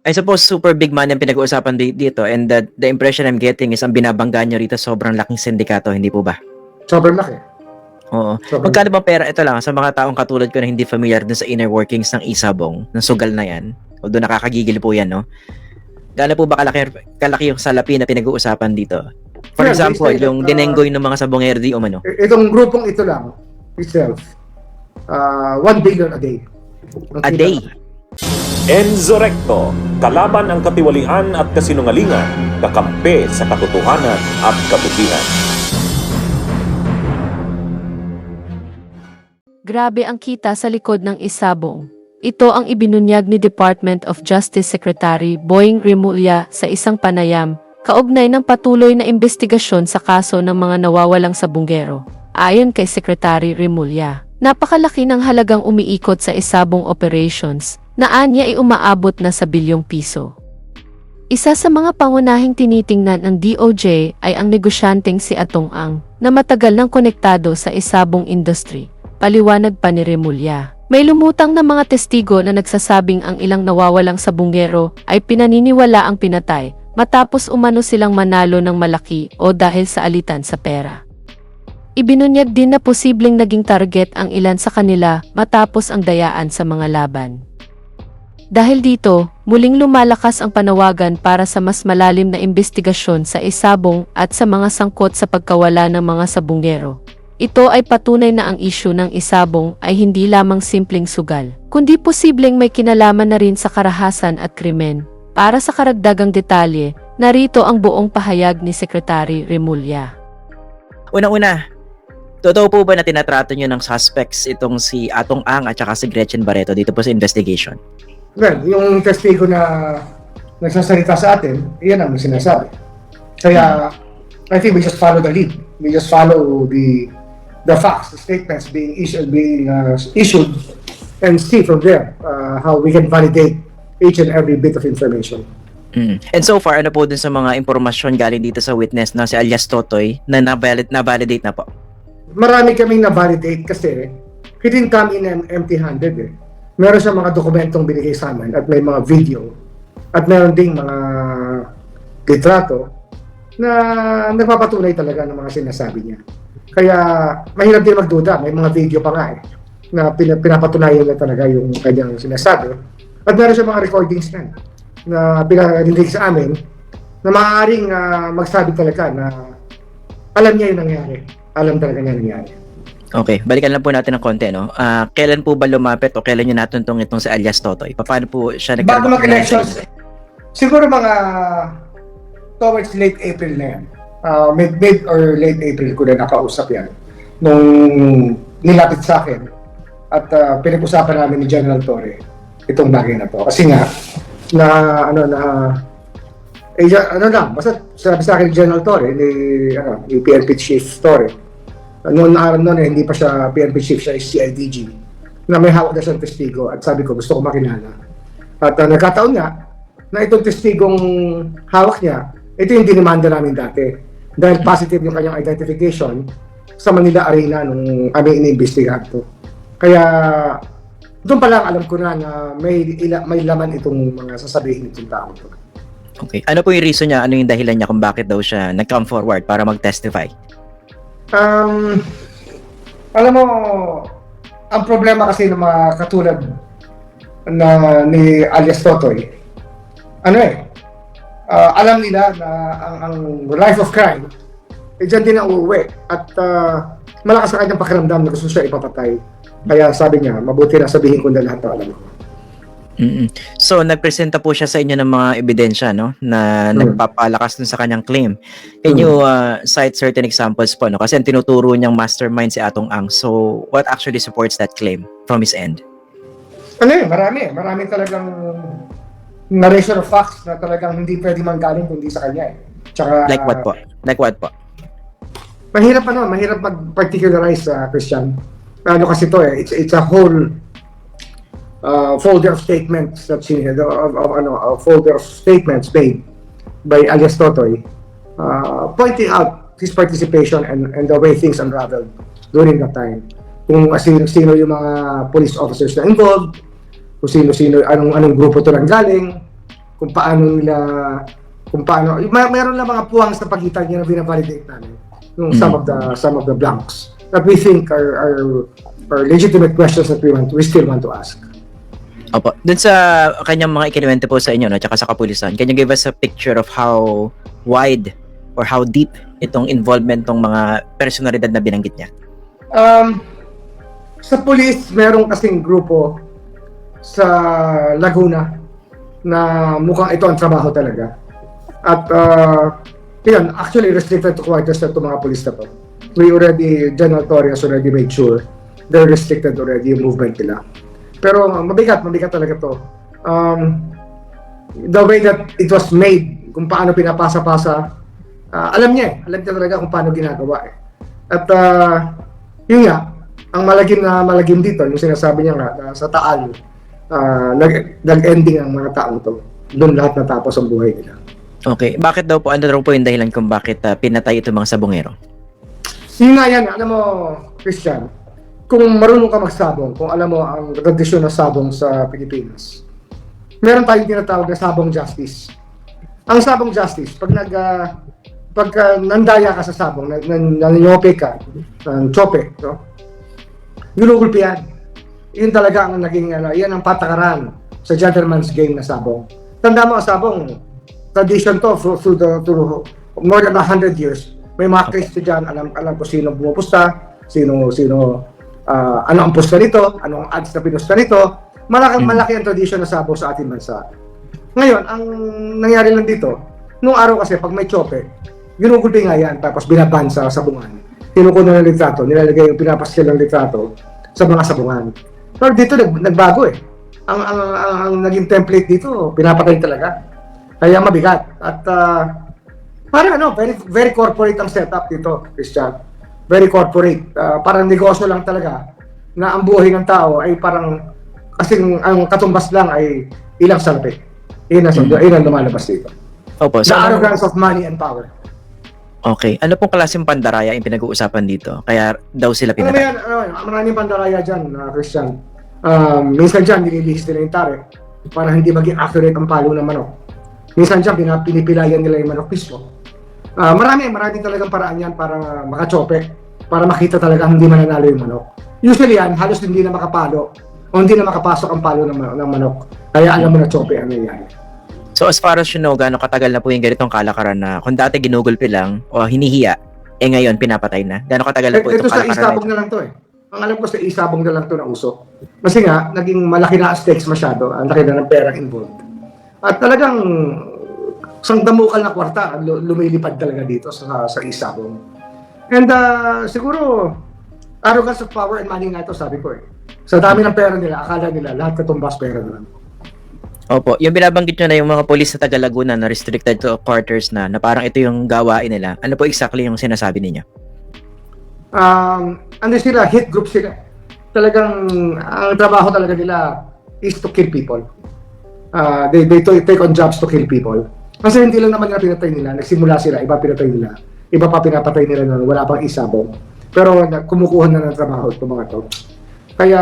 I suppose super big money ang pinag-uusapan dito, and the impression I'm getting is ang binabangga nyo rito sobrang laking sindikato, hindi po ba? Sobrang laki. Oo. Sobrang Magkano ba pera? Ito lang, sa mga taong katulad ko na hindi familiar dun sa inner workings ng Isabong, ng sugal na yan, although nakakagigil po yan, no? Gaano po ba kalaki yung salapi na pinag-uusapan dito? For Yeah, example, they say that, yung dinenggoy ng mga sabongero di umano. Itong grupong ito lang, itself, 1 billion a day. A day. Enzo Recto, kalaban ang katiwalian at kasinungalingan, kakampi sa katotohanan at kabutihan. Grabe ang kita sa likod ng Isabong. Ito ang ibinunyag ni Department of Justice Secretary Boying Remulla sa isang panayam, kaugnay ng patuloy na investigasyon sa kaso ng mga nawawalang sabongero. Ayon kay Secretary Remulla, napakalaki ng halagang umiikot sa Isabong operations, na anya ay umaabot na sa bilyong piso. Isa sa mga pangunahing tinitingnan ng DOJ ay ang negosyanteng si Atong Ang, na matagal nang konektado sa Isabong industry. Paliwanag pa ni Remulla. May lumutang na mga testigo na nagsasabing ang ilang nawawalang sabongero ay pinaniniwala ang pinatay matapos umano silang manalo ng malaki o dahil sa alitan sa pera. Ibinunyag din na posibleng naging target ang ilan sa kanila matapos ang dayaan sa mga laban. Dahil dito, muling lumalakas ang panawagan para sa mas malalim na investigasyon sa Isabong at sa mga sangkot sa pagkawala ng mga sabongero. Ito ay patunay na ang isyu ng Isabong ay hindi lamang simpleng sugal, kundi posibleng may kinalaman na rin sa karahasan at krimen. Para sa karagdagang detalye, narito ang buong pahayag ni Secretary Remulla. Unang-una, totoo po ba na tinatrato nyo ng suspects itong si Atong Ang at saka si Gretchen Barreto dito po sa investigation? Well, yung testigo na nagsasalita sa atin, iyan ang sinasabi. Kaya, I think we just follow the lead. We just follow the facts, the statements being issued, and see from there how we can validate each and every bit of information. And so far, ano po dun sa mga impormasyon galing dito sa witness na si alias Totoy na na-validate na po? Marami kaming na-validate kasi he didn't come in empty-handed eh. Meron siyang mga dokumentong binigay sa amin at may mga video at meron ding mga litrato na nagpapatunay talaga ng mga sinasabi niya. Kaya mahirap din magduda, may mga video pa nga eh na pinapatunayan na talaga yung kanyang sinasabi. At meron siyang mga recordings na pinarinig sa amin na maaaring magsabi talaga na alam niya yung nangyari. Alam talaga niya nangyari. Okay, balikan lang po natin ng konti, no? Kailan po ba lumapit o kailan nyo natuntong itong si alias Totoy? Paano po siya Bago mag-elections, siguro mga towards late April na yan. Mid or late April ko na nakausap yan. Nung nilapit sa akin at pinag-usapan namin ni General Torre itong bagay na to. Kasi nga, basta sabi sa akin ni General Torre, ni PNP Chief Torre, noon araw noon hindi pa siya PNP Chief, siya is CIDG, na may hawak na siyang testigo at sabi ko gusto ko makilala. At nagkataon nga na itong testigong hawak niya, ito yung dinimanda namin dati. Dahil positive yung kanyang identification sa Manila Arena nung aming iniimbestigahan to. Kaya doon pa lang alam ko na may laman itong mga sasabihin itong tao to. Okay. Ano po yung reason niya? Ano yung dahilan niya kung bakit daw siya nag-come forward para mag-testify? Alam mo, ang problema kasi ng mga katulad na ni alias Totoy, alam nila na ang life of crime, dyan din ang uuwi. At malakas sa kanyang pakiramdam na gusto siya ipapatay. Kaya sabi niya, mabuti na sabihin ko na lahat ng alam ko. So, nagpresenta po siya sa inyo ng mga ebidensya, no? Na nagpapalakas dun sa kanyang claim. Can you cite certain examples po, no? Kasi ang tinuturo niyang mastermind si Atong Ang. So, what actually supports that claim from his end? Marami. Marami talagang narration of facts na talagang hindi pwede manggaling kundi sa kanya eh. Tsaka, Like what po? Mahirap mag-particularize, Christian. Kasi to eh, it's a whole folder of statements that's in here, a folder of statements made by alias Totoy, pointing out his participation and the way things unraveled during that time. Kung sino yung mga police officers na involved, kung sino anong grupo to nang galing, kung paano meron lang mga puwang sa pagitan niya na binavalidate namin yung some of the blanks that we think are legitimate questions that we still want to ask. Opo. Dun sa kanyang mga ikinuwento po sa inyo, no, tsaka sa kapulisan, can you give us a picture of how wide or how deep itong involvement ng mga personalidad na binanggit niya? Sa police, meron kasing grupo sa Laguna na mukhang ito ang trabaho talaga. At yun, actually restricted to quarters na itong mga police na to. General Torres already made sure they're restricted already yung movement nila. Pero mabigat talaga to. The way that it was made, kung paano pinapasa-pasa, alam niya talaga kung paano ginagawa eh. At yun nga, ang malagim dito, yung sinasabi niya nga, sa Taal, nag-ending ang mga taong to. Doon lahat natapos ang buhay nila. Okay. Bakit daw po, ano daw po yung dahilan kung bakit pinatay ito mga sabongero? Yun nga yan, alam mo, Christian, kung marunong ka magsabong, kung alam mo ang tradisyon ng sabong sa Pilipinas, meron tayong tinatawag na sabong justice. Ang sabong justice, pag nandaya ka sa sabong, nanyope ka, chope, no? Ginugulpi yan. Yun talaga ang naging, yan ang patakaran sa gentleman's game na sabong. Tanda mo, ang sabong, tradition to through more than 100 years. May mga Christian, alam ko sino bumupusta, ano ang pusta nito, ano ang ads na pinusta nito. Malaki ang tradition na sabong sa ating bansa. Ngayon, ang nangyari lang dito, nung araw kasi, pag may chope, ginugulpi nga yan, tapos binaban sa sabungan. Kinukuha ng litrato, nilalagay yung pinapaskil ng litrato sa mga sabungan. Pero dito nagbago eh. Ang naging template dito, pinapatay talaga. Kaya mabigat. At parang very, very corporate ang setup dito, Christian. Very corporate. Parang negosyo lang talaga na ang buhay ng tao ay parang kasing ang katumbas lang ay ilang salapi. Yun ang lumalabas dito. Opo. The arrogance of money and power. Okay. Ano pong klaseng pandaraya yung pinag-uusapan dito? Kaya daw sila pinatay? Maraming pandaraya dyan, Christian. Minsan dyan, nililihis nila yung tare para hindi maging accurate ang palo ng manok. Minsan dyan, pinipilayan nila yung manok mismo. Marami talagang paraan yan para makachope, para makita talaga hindi mananalo yung manok. Usually yan, halos hindi na makapalo o hindi na makapasok ang palo ng manok. Kaya alam mo na chope ang nangyayari. So as far as you know, gaano katagal na po yung ganitong kalakaran na kung dati ginugulpi lang o hinihiya, ngayon pinapatay na? Gaano katagal na po itong Ito sa kalakaran isabong na lang to eh. Ang alam ko sa isabong na lang to na uso. Kasi nga, naging malaki na stakes masyado. Ang laki na ng pera involved. At talagang isang damukal na kwarta lumilipad talaga dito sa isabong. And siguro, arrogance of power and money nga ito, sabi ko eh. Sa dami ng pera nila, akala nila lahat katumbas pera na lang. Opo, yung binabanggit nyo na yung mga polis sa Taga Laguna na restricted to quarters na parang ito yung gawain nila. Ano po exactly yung sinasabi ninyo? Ano sila, hit group sila. Talagang, ang trabaho talaga nila is to kill people. They take on jobs to kill people. Kasi hindi lang naman nila pinatay nila, nagsimula sila, iba pinatay nila, iba pa pinapatay nila na wala pang isabong. Pero kumukuha na ng trabaho itong mga to. Kaya,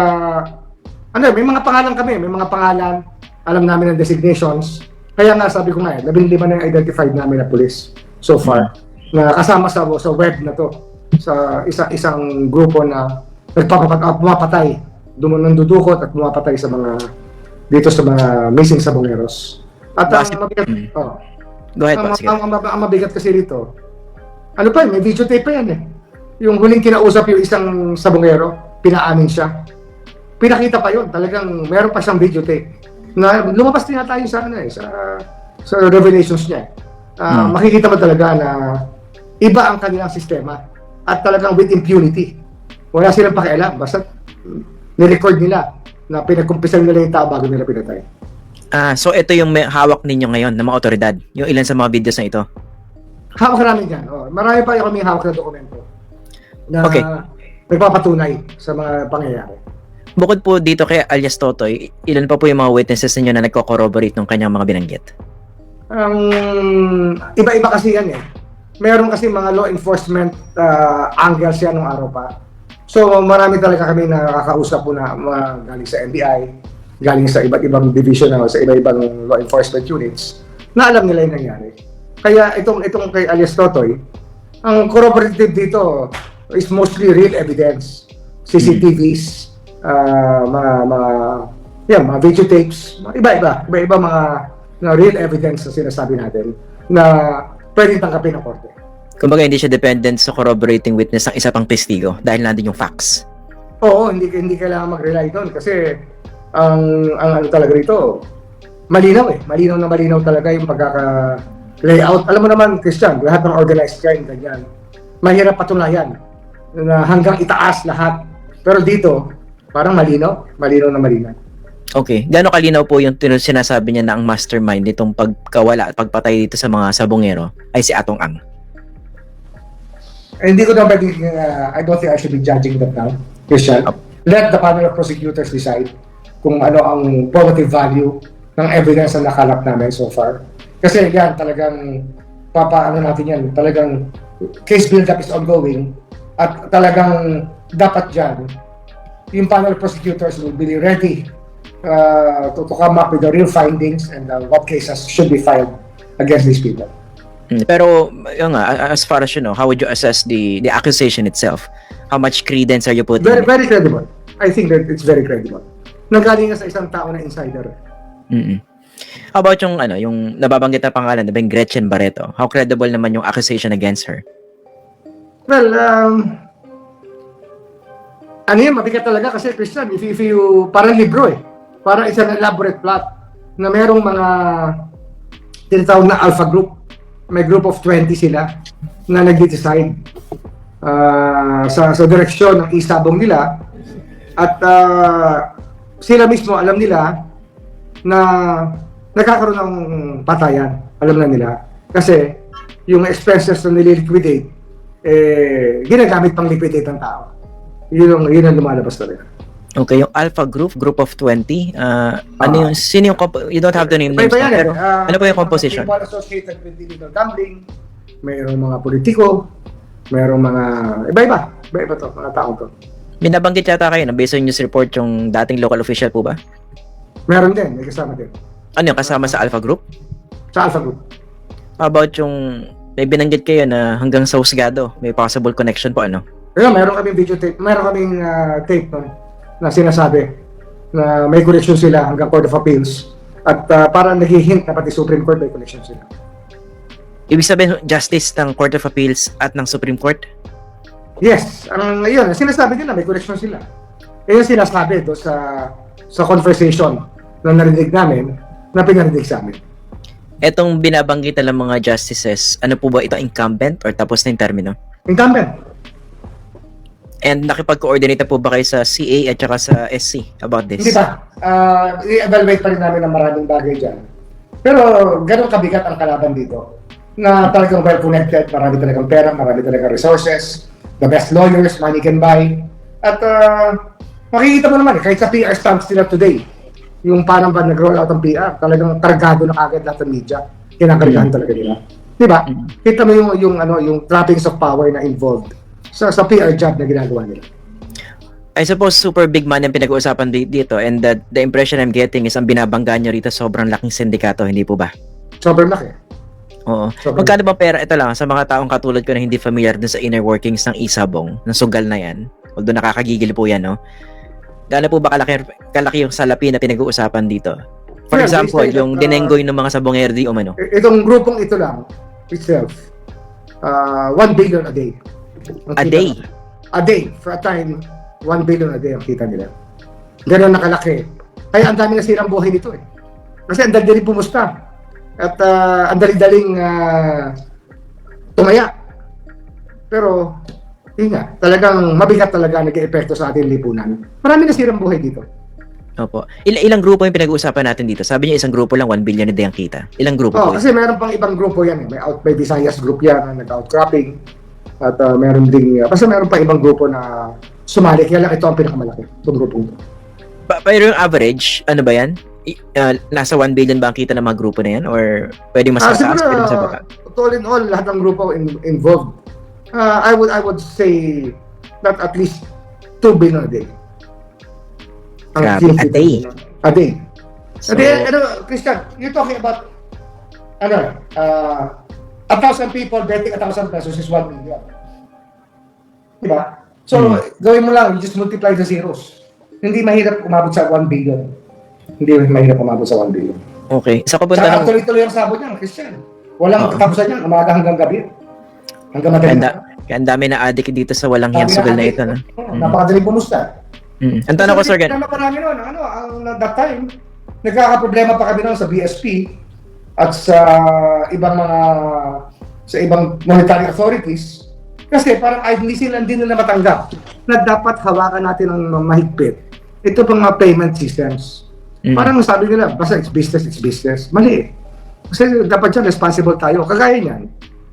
may mga pangalan kami, may mga pangalan, alam namin ang designations. Kaya nga sabi ko nga 15 na yung identified namin na police so far na kasama sa web na to sa isang grupo na pumapatay, nandudukot at pumapatay sa mga dito sa mga missing sabongeros. At mabigat, Go ahead po, sige. ang mabigat kasi dito, may videotape pa yan eh. Yung huling kinausap yung isang sabongero, pinaamin siya. Pinakita pa yun, talagang meron pa siyang videotape. Na lumabas din na tayo sa sa revelations niya. Makikita mo talaga na iba ang kanilang sistema at talagang with impunity. Wala silang pakialam, basta ni-record nila na pinagkumpisan nila yung tao bago nila pinatay. So ito yung may hawak ninyo ngayon ng mga otoridad, yung ilan sa mga videos na ito? Hawak namin yan. Marami pa yung kaming hawak na dokumento na nagpapatunay sa mga pangyayari. Bukod po dito kay alias Totoy, ilan pa po yung mga witnesses ninyo na nagko-corroborate ng kanyang mga binanggit? Iba-iba kasi yan eh. Meron kasi mga law enforcement angles yan nung araw pa. So marami talaga kami nakakausap po na mga galing sa NBI, galing sa iba't ibang division o sa iba-ibang law enforcement units na alam nila yung nangyari. Kaya itong kay alias Totoy, ang corroborative dito is mostly real evidence. CCTVs, mga videotapes, iba-iba mga real evidence na sinasabi natin na pwedeng tangkapin ng korte. Kumbaga hindi siya dependent sa corroborating witness ng isa pang testigo dahil nandun yung facts. Oo, hindi kailangan mag-rely doon kasi ang ano talaga rito, malinaw na malinaw talaga yung pagkaka-layout. Alam mo naman, Christian, lahat ng organized crime ganyan, mahirap patunayan na hanggang itaas lahat. Pero dito, parang malinaw na malinaw. Okay. Gaano kalinaw po yung sinasabi niya na ang mastermind nitong pagkawala at pagpatay dito sa mga sabongero ay si Atong Ang? Hindi ko na pwedeng, I don't think I should be judging that now, Christian. Let the panel of prosecutors decide kung ano ang probative value ng evidence na nakalap namin so far. Kasi yan, talagang papaano natin yan, talagang case build-up is ongoing at talagang dapat dyan, yung panel of prosecutors will be ready to come up with the real findings and what cases should be filed against these people. Pero yun nga, as far as you know, how would you assess the accusation itself? How much credence are you putting? Very credible. I think that it's very credible. Nanggaling nga sa isang tao na insider. How about yung yung nababanggit na pangalan, na Gretchen Barreto? How credible naman yung accusation against her? Well, ano yan, mabigat talaga kasi Christian, if you, parang libro parang isang elaborate plot na merong mga tinatawag na alpha group. May group of 20 sila na nag-decide sa direksyon ng isabong nila at sila mismo alam nila na nagkakaroon ng patayan. Alam na nila. Kasi yung expenses na nililiquidate ginagamit pang liquidate ng tao. Yun ang lumalabas talaga. Okay, yung Alpha Group, group of 20, ano yung, sino yung, you don't have to name names, pero ano po yung composition? People associated with illegal gambling, mayroong mga politiko, mayroong mga, iba-iba to, mga tao to. May nabanggit yata kayo na based on news report yung dating local official po ba? Meron din, may kasama din. Ano yung kasama sa Alpha Group? Sa Alpha Group. How about yung, may binanggit kayo na hanggang sa husgado, may possible connection po, ano? Kaya meron kaming videotape, meron kaming tape na sinasabi na may connection sila hanggang Court of Appeals at parang nag-hint na pati Supreme Court may connection sila. Ibig sabihin, justice ng Court of Appeals at ng Supreme Court? Yes, yun, sinasabi nila may connection sila. Yung sinasabi do sa conversation na narinig namin, na pinarinig sa amin. Etong binabanggit ng mga justices, ano po ba ito, incumbent or tapos na yung termino? Incumbent. And nakipag-coordinate na po ba kayo sa CA at saka sa SC about this? Hindi pa. I-evaluate pa rin namin ang maraming bagay dyan. Pero ganun kabigat ang kalaban dito na talagang well-connected, marami talagang pera, marami talagang resources, the best lawyers, money can buy. At makikita mo naman, kahit sa PR stamps nila today, yung parang ba nag-roll out ng PR, talagang kargado na kagad lahat ng media. Kinakargahan talaga nila. Diba? Kita mo yung trappings of power na involved sa PR job na ginagawa nila. I suppose super big man yung pinag-uusapan dito and the impression I'm getting is ang binabangga nyo rito sobrang laking sindikato, hindi po ba? Sobrang laki. Oo. Sobrang Magkano ba pera? Ito lang, sa mga taong katulad ko na hindi familiar dun sa inner workings ng isabong, ng sugal na yan, although nakakagigil po yan, no? Gaano po ba kalaki yung salapi na pinag-uusapan dito? For Yeah, example, they say yung that, dinenggoy ng mga sabongero di umano. Itong grupong ito lang, itself, 1 billion a day. Ang A kita day? nila. A day. For a time, 1 billion a day ang kita nila. Ganun nakalaki. Kaya ang dami nasirang buhay nito Kasi ang dali pumusta. At ang dali-daling tumaya. Pero, yun nga, talagang mabigat talaga nag-e-epekto sa ating lipunan. Marami nasirang buhay dito. Opo. Ilang grupo yung pinag-uusapan natin dito? Sabi niya isang grupo lang, 1 billion a day ang kita. Ilang grupo po? Kasi meron pang ibang grupo yan. May Visayas group yan na nag-outcropping. At meron ding, basta meron pa ibang grupo na sumali. Kaya lang ito ang pinakamalaki, itong grupong ito. Pero yung average, ano ba yan? Nasa 1 billion ba ang kita ng mga grupo na yan? Or pwedeng mas mataas, pwedeng sa baba? All in all, lahat ng grupo involved. I would say that at least 2 billion a day. Ang Grabe, fuel a fee day. nila. A day. So, Christian, you're talking about, 1,000 people betting 1,000 pesos is 1 million. Diba? So, gawin mo lang, you just multiply the zeros. Hindi mahirap umabot sa 1 billion. Hindi mahirap umabot sa 1 billion. okay. Isa ko po Saka tanong, tuloy-tuloy ang sabot niyan, Christian. Walang katapusan niyan, umaga hanggang gabi. Hanggang madaling kaya ang dami na addict dito sa walang hiyang sugal na ito. No? Napakadaling pumusta. Ang tanong ko, Sir Gan, Ang marami nun, that time, nagkakaproblema pa kami nun sa BSP at sa ibang monetary authorities kasi parang hindi nila matanggap na dapat hawakan natin ng mahigpit ito pang mga payment systems. Parang sabi nila, basta it's business. Mali. Kasi dapat dyan, responsible tayo. Kagaya niyan,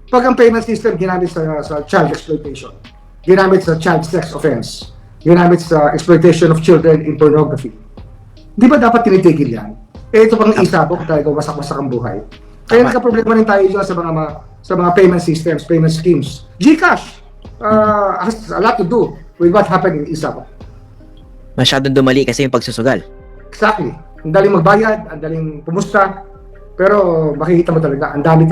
pag ang payment system ginamit sa child exploitation, ginamit sa child sex offense, ginamit sa exploitation of children in pornography, di ba dapat tinitigil yan? Ito pang isabok talaga, wasak-wasak ang buhay. Kaya nagka-problema rin tayo dyan sa mga payment systems, payment schemes. GCash has a lot to do with what happened in Isabok. masyadong dumali kasi yung pagsusugal. Exactly. Ang daling magbayad, ang daling pumusta, pero makikita mo talaga, ang dali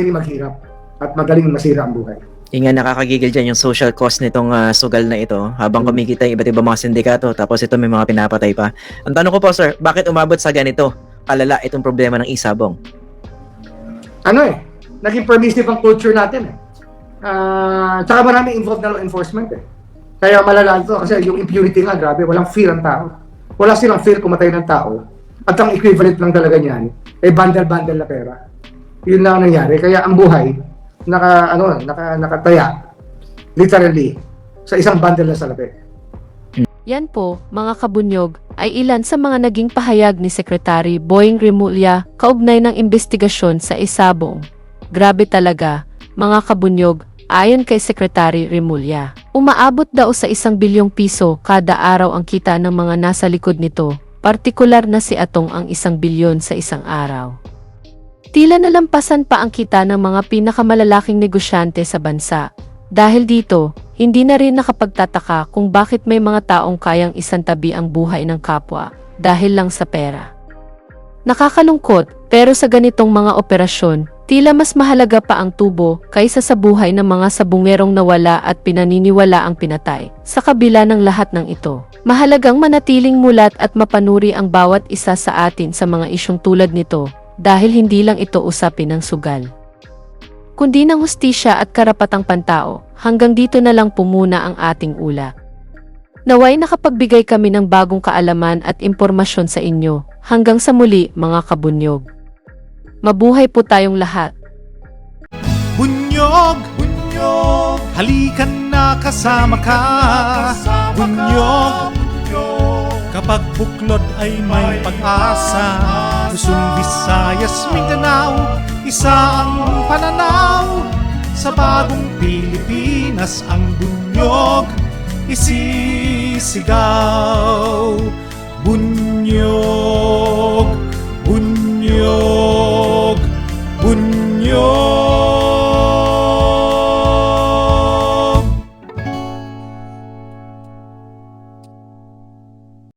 rin maghirap at madaling masira ang buhay. Yung nga nakakagigil dyan yung social cost nitong sugal na ito habang kumikita yung iba't ibang mga sindikato tapos ito may mga pinapatay pa. Ang tanong ko po, sir, bakit umabot sa ganito kalala itong problema ng isabong? Naging permissive ang culture natin tsaka maraming involved na law enforcement Kaya malala ito kasi yung impunity nga, grabe, walang fear ang tao. Wala silang fear kumatay ng tao. At ang equivalent lang talaga niyan, bundle-bundle na pera. Yun lang ang nangyari. Kaya ang buhay, nakataya, literally, sa isang bundle na salapi. Yan po, mga kabunyog, ay ilan sa mga naging pahayag ni Secretary Boying Remulla kaugnay ng investigasyon sa Isabong. Grabe talaga, mga kabunyog, ayon kay Secretary Remulla. Umaabot daw sa 1 bilyong piso kada araw ang kita ng mga nasa likod nito, partikular na si Atong ang 1 bilyon sa isang araw. Tila nalampasan pa ang kita ng mga pinakamalalaking negosyante sa bansa. Dahil dito, hindi na rin nakapagtataka kung bakit may mga taong kayang isantabi ang buhay ng kapwa dahil lang sa pera. Nakakalungkot, pero sa ganitong mga operasyon, tila mas mahalaga pa ang tubo kaysa sa buhay ng mga sabungerong nawala at pinaniniwala ang pinatay. Sa kabila ng lahat ng ito, mahalagang manatiling mulat at mapanuri ang bawat isa sa atin sa mga isyong tulad nito dahil hindi lang ito usapin ng sugal, kundi ng hustisya at karapatang pantao. Hanggang dito na lang po muna ang ating ulat. Naway nakapagbigay kami ng bagong kaalaman at impormasyon sa inyo. Hanggang sa muli, mga kabunyog. Mabuhay po tayong lahat. Bunyog, bunyog, halikan na kasama ka. Bunyog, kapag buklod ay may pag-asa. Luzon, Visayas, Mindanao, isa ang pananaw. Sa bagong Pilipinas ang bunyog isisigaw. Bunyog.